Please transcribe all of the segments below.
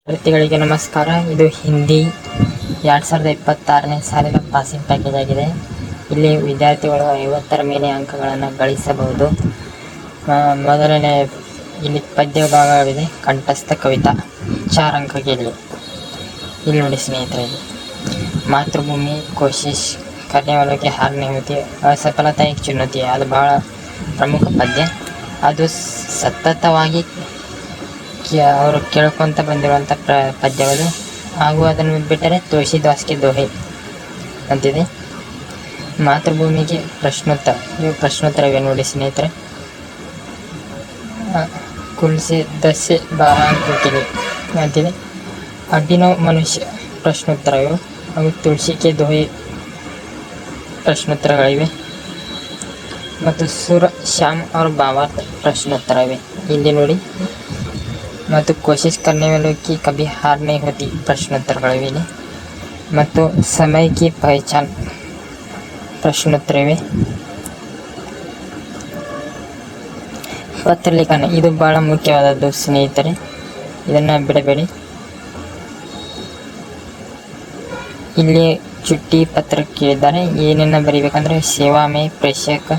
ವಿದ್ಯಾರ್ಥಿಗಳಿಗೆ ನಮಸ್ಕಾರ. ಇದು ಹಿಂದಿ 2026ನೇ ಸಾಲಿನ ಪಾಸಿಂಗ್ ಪ್ಯಾಕೇಜ್ ಆಗಿದೆ. ಇಲ್ಲಿ ವಿದ್ಯಾರ್ಥಿಗಳು 50ರ ಮೇಲೆ ಅಂಕಗಳನ್ನು ಗಳಿಸಬಹುದು. ಮೊದಲನೇ ಇಲ್ಲಿ ಪದ್ಯ ಭಾಗವಿದೆ. ಕಂಠಸ್ಥ ಕವಿತಾ 4 ಅಂಕಕ್ಕೆ ಇಲ್ಲಿ ನೋಡಿ ಸ್ನೇಹಿತರೆ, ಮಾತೃಭೂಮಿ ಕೋಶಿಶ್ करने वालों की हार नहीं होती, असफलता एक चुनौती है. ಅದು ಬಹಳ ಪ್ರಮುಖ ಪದ್ಯ. ಅದು ಸತತವಾಗಿ ಅವರು ಕೇಳ್ಕೊತ ಬಂದಿರುವಂಥ ಪದ್ಯಗಳು. ಹಾಗೂ ಅದನ್ನು ಬಿಟ್ಟರೆ ತುಳಸಿದಾಸ್ಗೆ ದೋಹೆ ಅಂತಿದೆ. ಮಾತೃಭೂಮಿಗೆ ಪ್ರಶ್ನೋತ್ತರ, ಇವು ಪ್ರಶ್ನೋತ್ತರವೇ ನೋಡಿ ಸ್ನೇಹಿತರೆ. ಕುಲ್ಸೆ 10 के लिए ಅಂತಿದೆ. ಅಭಿನವ್ ಮನುಷ್ಯ ಪ್ರಶ್ನೋತ್ತರ ಇವು. ಹಾಗೂ ತುಳಸಿಗೆ ದೋಹೆ ಪ್ರಶ್ನೋತ್ತರಗಳಿವೆ. ಮತ್ತು ಸುರ ಶ್ಯಾಮ್ ಅವ್ರ ಭಾವಾರ್ಥ ಪ್ರಶ್ನೋತ್ತರ ಇವೆ ಇಲ್ಲಿ ನೋಡಿ. ಮತ್ತು ಕೋಶಿಶ್ करने वालों की कभी हार नहीं होती ಪ್ರಶ್ನೋತ್ತರಗಳಿವೆ ಇಲ್ಲಿ. ಮತ್ತು ಸಮಯ ಕಿ ಪಹಚಾನ್ ಪ್ರಶ್ನೋತ್ತರವಿವೆ. ಪತ್ರ ಲೇಖನ ಇದು ಬಹಳ ಮುಖ್ಯವಾದದ್ದು ಸ್ನೇಹಿತರೆ, ಇದನ್ನು ಬಿಡಬೇಡಿ. ಇಲ್ಲಿ ಚುಟ್ಟಿ ಪತ್ರ ಕೇಳಿದ್ದಾರೆ. ಏನೇನು ಬರೀಬೇಕಂದ್ರೆ ಸೇವಾ ಮೇ ಪ್ರೇಷಕ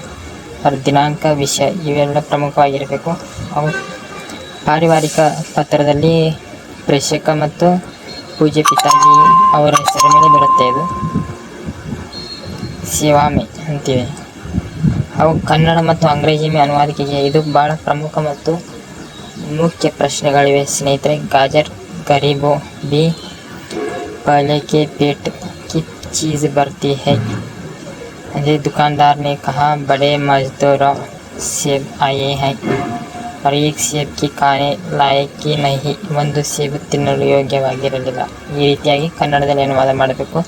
ಅವ್ರ ದಿನಾಂಕ, ವಿಷಯ ಇವೆಲ್ಲ ಪ್ರಮುಖವಾಗಿರಬೇಕು. ಅವು ಪಾರಿವಾರಿಕ ಪತ್ರದಲ್ಲಿ ಪ್ರೇಷಕ ಮತ್ತು ಪೂಜ್ಯ ಪಿತಾಜಿ ಅವರ ಹೆಸರ ಮೇಲೆ ಬರುತ್ತೆ. ಇದು ಸೇವಾಮೆ ಅಂತೀವಿ. ಅವು ಕನ್ನಡ ಮತ್ತು ಅಂಗ್ರೇಜಿ ಮೇ ಅನುವಾದಕಿಗೆ ಇದು ಭಾಳ ಪ್ರಮುಖ ಮತ್ತು ಮುಖ್ಯ ಪ್ರಶ್ನೆಗಳಿವೆ ಸ್ನೇಹಿತರೆ. ಗಾಜರ್ ಗರೀಬೋ ಬಿ पहले के पेट की चीज़ बढ़ती है. अजय दुकानदार ने कहा बड़े मजदूरों सेब आए हैं और एक सेब की खाने लायक की नहीं. ಒಂದು ಸೇಬು ತಿನ್ನಲು ಯೋಗ್ಯವಾಗಿರಲಿಲ್ಲ. ಈ ರೀತಿಯಾಗಿ ಕನ್ನಡದಲ್ಲಿ ಅನುವಾದ ಮಾಡಬೇಕು.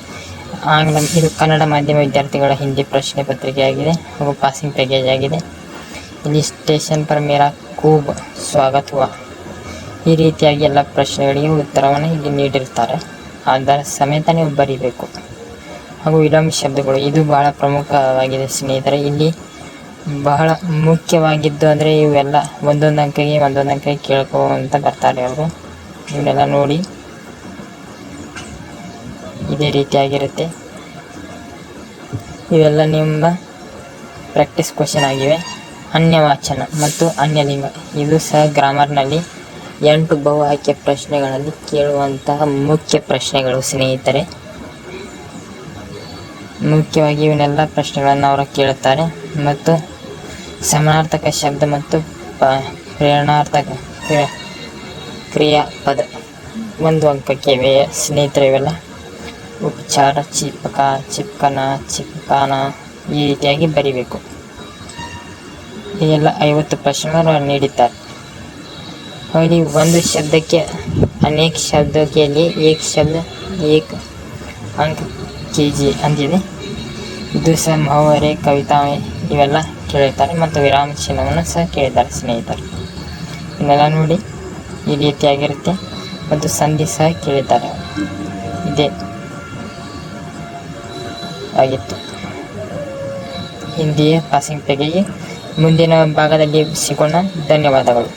ಆಂಗ್ಲ ಇದು ಕನ್ನಡ ಮಾಧ್ಯಮ ವಿದ್ಯಾರ್ಥಿಗಳ ಹಿಂದಿ ಪ್ರಶ್ನೆ ಪತ್ರಿಕೆಯಾಗಿದೆ ಹಾಗೂ ಪಾಸಿಂಗ್ ಪ್ಯಾಕೇಜ್ ಆಗಿದೆ. ಇಲ್ಲಿ ಸ್ಟೇಷನ್ ಪರ್ ಮೇರಾ ಖೂಬ್ ಸ್ವಾಗತ ಹುವಾ, ಈ ರೀತಿಯಾಗಿ ಎಲ್ಲ ಪ್ರಶ್ನೆಗಳಿಗೆ ಉತ್ತರವನ್ನು ಇಲ್ಲಿ ನೀಡಿರ್ತಾರೆ. ಅದರ ಸಮೇತ ನೀವು ಬರೀಬೇಕು. ಹಾಗೂ ವಿಲಂಬ ಶಬ್ದಗಳು ಇದು ಬಹಳ ಪ್ರಮುಖವಾಗಿದೆ ಸ್ನೇಹಿತರೆ. ಇಲ್ಲಿ ಬಹಳ ಮುಖ್ಯವಾಗಿದ್ದು ಅಂದರೆ ಇವೆಲ್ಲ ಒಂದೊಂದು ಅಂಕಕ್ಕೆ ಕೇಳ್ಕೊ ಅಂತ ಬರ್ತಾರೆ ಅವರು. ಇವನ್ನೆಲ್ಲ ನೋಡಿ ಇದೇ ರೀತಿಯಾಗಿರುತ್ತೆ. ಇವೆಲ್ಲ ನಿಮ್ಮ ಪ್ರಾಕ್ಟೀಸ್ ಕ್ವಶನ್ ಆಗಿವೆ. ಅನ್ಯವಾಚನ ಮತ್ತು ಅನ್ಯಲಿಂಗ ಇದು ಸಹ ಗ್ರಾಮರ್ನಲ್ಲಿ 8 ಬಹು ಆಯ್ಕೆ ಪ್ರಶ್ನೆಗಳಲ್ಲಿ ಕೇಳುವಂತಹ ಮುಖ್ಯ ಪ್ರಶ್ನೆಗಳು ಸ್ನೇಹಿತರೆ. ಮುಖ್ಯವಾಗಿ ಇವನ್ನೆಲ್ಲ ಪ್ರಶ್ನೆಗಳನ್ನು ಅವರು ಕೇಳುತ್ತಾರೆ. ಮತ್ತು ಸಮಾನಾರ್ಥಕ ಶಬ್ದ ಮತ್ತು ಪ್ರೇರಣಾರ್ಥಕ ಕ್ರಿಯಾಪದ 1 ಅಂಕಕ್ಕೆ ಇವೆ ಸ್ನೇಹಿತರೆ. ಇವೆಲ್ಲ ಉಪಚಾರ, ಚಿಪಕ, ಚಿಪ್ಕನ, ಚಿಪ್ಕಾನ ಈ ರೀತಿಯಾಗಿ ಬರಿಬೇಕು. ಇದೆಲ್ಲ 50 ಪ್ರಶ್ನೆಗಳನ್ನು ನೀಡಿದ್ದಾರೆ. ಇಲ್ಲಿ ಒಂದು ಶಬ್ದಕ್ಕೆ ಅನೇಕ शब्दों के लिए एक शब्द 1 अंक कीजिए ಅಂತಿದೆ. ಇದು ಸಹ ಮಹವರೆ, ಕವಿತಾ ಇವೆಲ್ಲ ಕೇಳಿರ್ತಾರೆ. ಮತ್ತು ವಿರಾಮ ಚಿಹ್ನವನ್ನು ಸಹ ಕೇಳಿದ್ದಾರೆ ಸ್ನೇಹಿತರೆ. ಇದನ್ನೆಲ್ಲ ನೋಡಿ ಈ ರೀತಿಯಾಗಿರುತ್ತೆ. ಮತ್ತು ಸಂಧಿ ಸಹ ಕೇಳಿದ್ದಾರೆ. ಇದೇ ಆಗಿತ್ತು ಹಿಂದಿಯ ಪಾಸಿಂಗ್ ಪ್ಯಾಕೇಜ್. ಮುಂದಿನ ಭಾಗದಲ್ಲಿ ಸಿಗೋಣ. ಧನ್ಯವಾದಗಳು.